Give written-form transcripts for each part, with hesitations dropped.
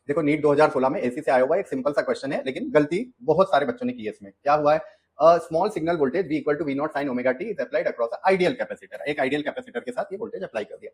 देखो नीट 2016 में एसी से आया हुआ एक सिंपल सा क्वेश्चन है, लेकिन गलती बहुत सारे बच्चों ने की है इसमें। क्या हुआ है, small signal voltage V equal to V naught sine omega t is applied across ideal capacitor. एक आइडियल कैपेसिटर के साथ ये वोल्टेज अप्लाई कर दिया।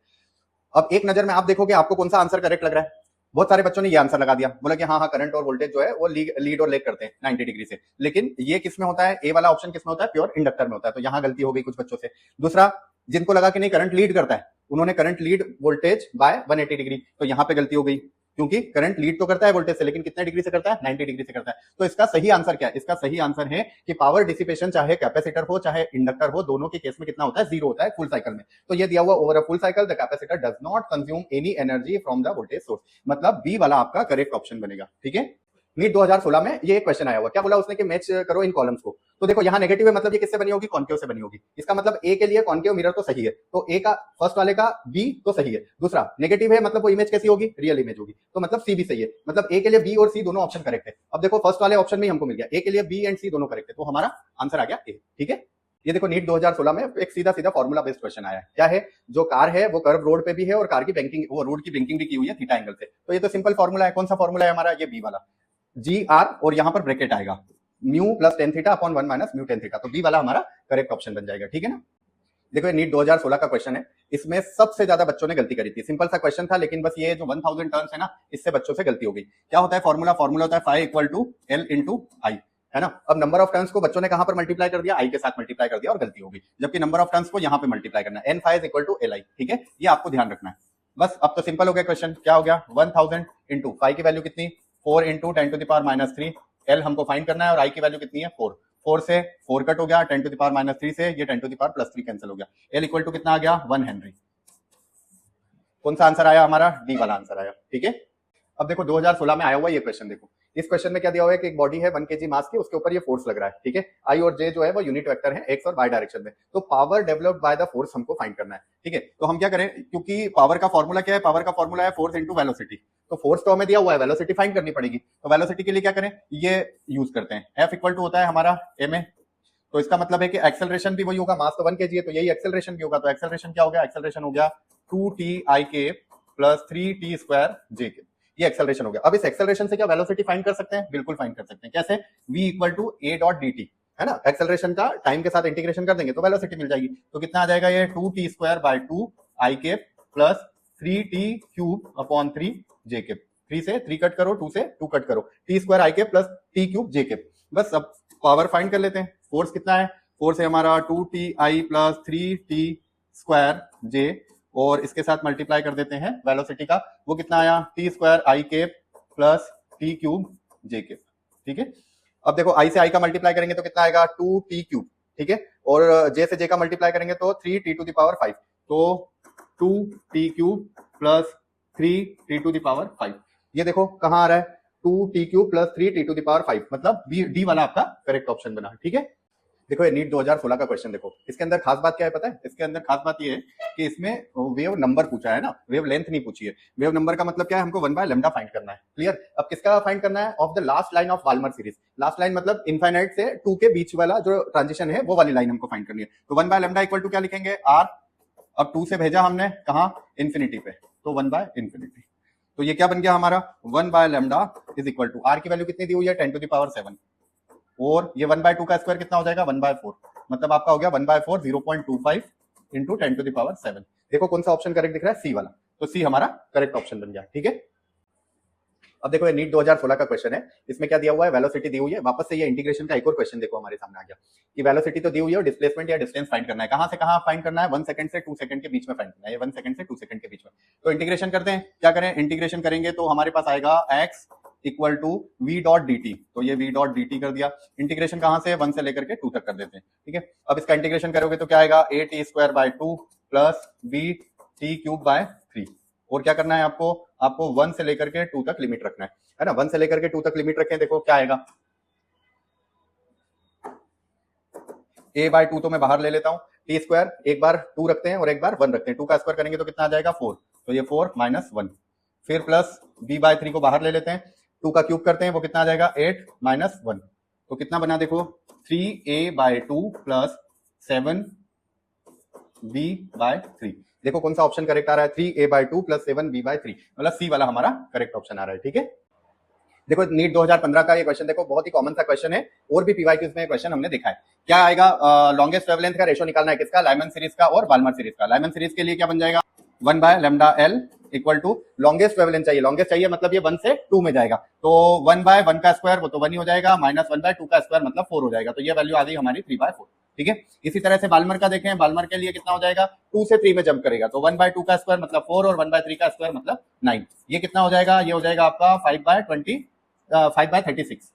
अब एक नजर में आप देखोगे आपको कौन सा आंसर करेक्ट लग रहा है। बहुत सारे बच्चों ने ये आंसर लगा दिया, बोला कि हाँ हाँ करंट और वोल्टेज जो है वो लीड और लेग करते हैं 90 डिग्री से। लेकिन ये किस में होता है, ए वाला ऑप्शन किस में होता है, प्योर इंडक्टर में होता है। तो यहाँ गलती हो गई कुछ बच्चों से। दूसरा, जिनको लगा कि नहीं करंट लीड करता है, उन्होंने current lead voltage bye 180 degree, तो यहाँ पे गलती हो गई, क्योंकि करंट लीड तो करता है वोल्टेज से, लेकिन कितने डिग्री से करता है, 90 डिग्री से करता है। तो इसका सही आंसर क्या है, इसका सही आंसर है कि पावर डिसिपेशन चाहे कैपेसिटर हो चाहे इंडक्टर हो, दोनों के केस में कितना होता है, जीरो होता है फुल साइकिल में। तो ये दिया हुआ over a full cycle the capacitor does not consume any energy from the voltage source, मतलब बी वाला आपका करेक्ट ऑप्शन बनेगा। ठीक है, नीट 2016 में ये क्वेश्चन आया हुआ। क्या बोला उसने कि मैच करो इन कॉलम्स को। तो देखो यहाँ नेगेटिव है, मतलब ये किससे बनी होगी, कॉन्केव से बनी होगी। इसका मतलब ए के लिए कॉन्केव मिरर तो सही है, तो ए का फर्स्ट वाले का बी तो सही है। दूसरा नेगेटिव है, मतलब वो इमेज कैसी होगी, रियल इमेज होगी, तो मतलब सी भी सही है। मतलब ए के लिए बी और सी दोनों ऑप्शन करेक्ट है। अब देखो फर्स्ट वाले ऑप्शन में हमको मिल गया ए के लिए बी एंड सी दोनों करेक्ट है, तो हमारा आंसर आ गया ए। ठीक है, ये देखो नीट 2016 में एक सीधा सीधा फॉर्मूला बेस्ड क्वेश्चन आया है। क्या है, जो कार है वो कर्व रोड पे भी है और कार की बैंकिंग, वो रोड की ब्लिंकिंग भी की हुई है थीटा एंगल से। तो ये तो सिंपल फॉर्मूला है। कौन सा फॉर्मूला है हमारा, ये बी वाला, जी आर और यहां पर ब्रैकेट आएगा mu plus tan theta upon 1 minus mu tan theta, तो बी वाला हमारा करेक्ट ऑप्शन बन जाएगा। ठीक है ना। देखो ये नीट 2016 का क्वेश्चन है, इसमें सबसे ज्यादा बच्चों ने गलती करी थी। सिंपल सा क्वेश्चन था, लेकिन बस ये जो 1000 टर्म्स है ना, इससे बच्चों से गलती हो गई। क्या होता है फॉर्मूला, फॉर्मूला होता है phi equal to L into I, है ना। अब नंबर ऑफ टर्म्स को बच्चों ने कहां पर मल्टीप्लाई कर दिया, आई के साथ मल्टीप्लाई कर दिया और गलती हो गई। जबकि नंबर ऑफ टर्म्स को यहां पे मल्टीप्लाई करना है, N phi is equal to L I. ठीक है, ये आपको ध्यान रखना है। बस अब तो सिंपल हो गया क्वेश्चन। क्या हो गया, 1000 इंटू फाई की वैल्यू कितनी, 4 into 10 to the power minus 3, L हमको फाइंड करना है और आई की वैल्यू कितनी है 4। 4 से 4 कट हो गया, 10 टू द पावर माइनस 3 से ये 10 to the power plus 3 cancel हो गया। एल इक्वल टू कितना आ गया, 1 हेनरी। कौन सा आंसर आया हमारा, डी वाला आंसर आया। ठीक है, अब देखो 2016 में आया हुआ ये क्वेश्चन देखो। इस क्वेश्चन में क्या दिया हुआ है कि एक बॉडी है 1 kg मास की, उसके ऊपर ये फोर्स लग रहा है। ठीक है, आई और जे जो है वो यूनिट वेक्टर है, एक्स और वाई डायरेक्शन में। तो power developed by the force हमको फाइंड करना है। ठीक है, तो हम क्या करें, क्योंकि पावर का फॉर्मूला क्या है, पावर का फॉर्मूला है फोर्स इंटू वेलोसिटी। तो फोर्स तो हमें दिया हुआ है, वेलोसिटी फाइंड करनी पड़ेगी। तो वेलोसिटी के लिए क्या करें, ये यूज करते हैं, एफ इक्वल टू होता है हमारा एम ए। तो इसका मतलब है कि एक्सेलरेशन भी वही होगा, मास तो 1 kg है तो यही एक्सेलरेशन भी होगा। तो एक्सेलरेशन क्या हो गया, एक्सेलरेशन हो गया 2ti प्लस 3t स्क्वायर जे के, ये एक्सेलरेशन हो गया। अब इस एक्सेलरेशन से क्या वेलोसिटी फाइंड कर सकते हैं, बिल्कुल फाइंड कर सकते हैं। कैसे, v equal to a dot dt, है ना। एक्सेलरेशन का टाइम के साथ इंटीग्रेशन कर देंगे तो वेलोसिटी मिल जाएगी। तो कितना आ जाएगा, ये 2t square by 2 I cap plus 3t cube upon 3 J cap. 3 से 3 कट करो, 2 से 2 कट करो, t square I cap plus t cube J cap. बस अब पावर फाइंड कर लेते हैं। फोर्स कितना है, फोर्स है हमारा 2ti प्लस 3t स्क्वायर जे, और इसके साथ मल्टीप्लाई कर देते हैं वेलोसिटी का, वो कितना आया, T square I cap plus T cube J cap. ठीक है, अब देखो आई से आई का मल्टीप्लाई करेंगे तो कितना आएगा, 2t क्यूब। ठीक है, और जे से जे का मल्टीप्लाई करेंगे तो 3t टू द पावर 5, तो 2t cube plus 3t to the power 5। ये देखो कहां आ रहा है, 2t cube plus 3t to the power 5, मतलब डी वाला आपका करेक्ट ऑप्शन बना। ठीक है, देखो ये नीट 2016 का क्वेश्चन देखो, इसके अंदर खास बात क्या है पता है, इसके अंदर खास बात ये है कि इसमें वेव नंबर पूछा है ना, वेव लेंथ नहीं पूछी है। वेव नंबर का मतलब क्या है, हमको 1 बाय लैम्डा फाइंड करना है। क्लियर, अब किसका फाइंड करना है, of the last line of Balmer series. Last line मतलब इनफाइनाइट से 2 के बीच वाला जो ट्रांजिशन है, वो वाली लाइन हमको फाइंड करनी है। तो 1 बाय लैम्डा इक्वल टू क्या लिखेंगे, आर। अब 2 से भेजा हमने कहा, इन्फिनिटी पे, तो 1 बाय इन्फिनिटी। तो ये क्या बन गया हमारा, 1 by lambda is equal to, R की वैल्यू कितनी दी हुई है, 10 टू द पावर 7, और ये 1/2 का स्क्वायर कितना हो जाएगा, 1/4, मतलब आपका हो गया 1/4 0.25 इंटू 10 टू द पावर 7। देखो कौन सा ऑप्शन करेक्ट दिख रहा है, सी वाला, तो सी हमारा करेक्ट ऑप्शन बन गया। ठीक है, अब देखो ये नीट 2016 का क्वेश्चन है, इसमें क्या दिया हुआ है, वेलोसिटी दी हुई है। वापस से ये इंटीग्रेशन का एक और क्वेश्चन देखो हमारे सामने आ गया कि वेलोसिटी तो दी हुई है और डिस्प्लेसमेंट या डिस्टेंस फाइंड करना है। कहां से कहां फाइंड करना है, 1 सेकंड से 2 सेकंड के बीच में फाइंड करना है, ये 1 सेकंड से 2 सेकंड के बीच में। तो इंटीग्रेशन करते हैं, क्या करें, इंटीग्रेशन करेंगे तो हमारे पास आएगा x equal to v dot dt, तो ये v डॉट dt कर दिया। इंटीग्रेशन कहां से, 1 से लेकर के 2 तक कर देते हैं। ठीक है, अब इसका इंटीग्रेशन करोगे तो क्या आएगा, a t square by 2 plus b t cube by 3, और क्या करना है आपको, आपको 1 से लेकर के 2 तक लिमिट रखना है ना। 1 से लेकर के 2 तक लिमिट रखें, देखो क्या आएगा, a बाय 2 तो मैं बाहर ले लेता हूं, t स्क्वायर एक बार 2 रखते हैं और एक बार 1 रखते हैं, 2 का स्क्वायर करेंगे तो कितना आ जाएगा 4, तो ये 4 माइनस 1, फिर प्लस b बाय 3 को बाहर ले लेते हैं, 2 का क्यूब करते हैं, वो कितना आ जाएगा 8 माइनस 1, तो कितना बना देखो, 3a bye 2 plus 7b bye 3। देखो कौन सा ऑप्शन करेक्ट आ रहा है, 3a bye 2 plus 7b bye 3, मतलब सी वाला हमारा करेक्ट ऑप्शन आ रहा है। ठीक है, देखो नीट 2015 का ये क्वेश्चन देखो, बहुत ही कॉमन सा क्वेश्चन है, और भी पीवाईक्यूज में क्वेश्चन हमने देखा है। क्या आएगा, लॉन्गेस्ट वेवलेंथ का रेशो निकालना है, किसका, लाइमन सीरीज का और बाल्मर सीरीज का। लाइमन सीरीज के लिए क्या बन जाएगा, 1 by lambda L equal to longest wavelength चाहिए, लॉन्गेस्ट चाहिए मतलब ये 1 से 2 में जाएगा, तो 1 बाय 1 का स्क्वायर वो तो 1 ही हो जाएगा, माइनस 1 बाय 2 का स्क्वायर मतलब 4 हो जाएगा, तो ये वैल्यू आ गई हमारी 3/4। ठीक है, इसी तरह से बाल्मर का देखें, बाल्मर के लिए कितना हो जाएगा, 2 से 3 में जंप करेगा, तो 1 बाय 2 का स्क्वायर मतलब 4 और 1 बाय 3 का स्क्वायर मतलब 9। ये कितना हो जाएगा, ये हो जाएगा आपका 5/36।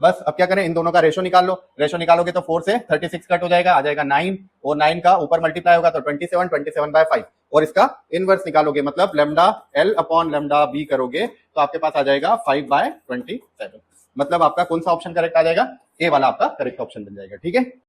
बस अब क्या करें, इन दोनों का रेशो निकाल लो, रेशो निकालोगे तो 4 से 36 कट हो जाएगा, आ जाएगा 9, और 9 का ऊपर मल्टीप्लाई होगा तो 27/5, और इसका इनवर्स निकालोगे मतलब lambda L upon lambda B करोगे तो आपके पास आ जाएगा 5/27। मतलब आपका कौन सा ऑप्शन करेक्ट आ जाएगा, ए वाला आपका करेक्ट ऑप्शन बन जाएगा। ठीक है।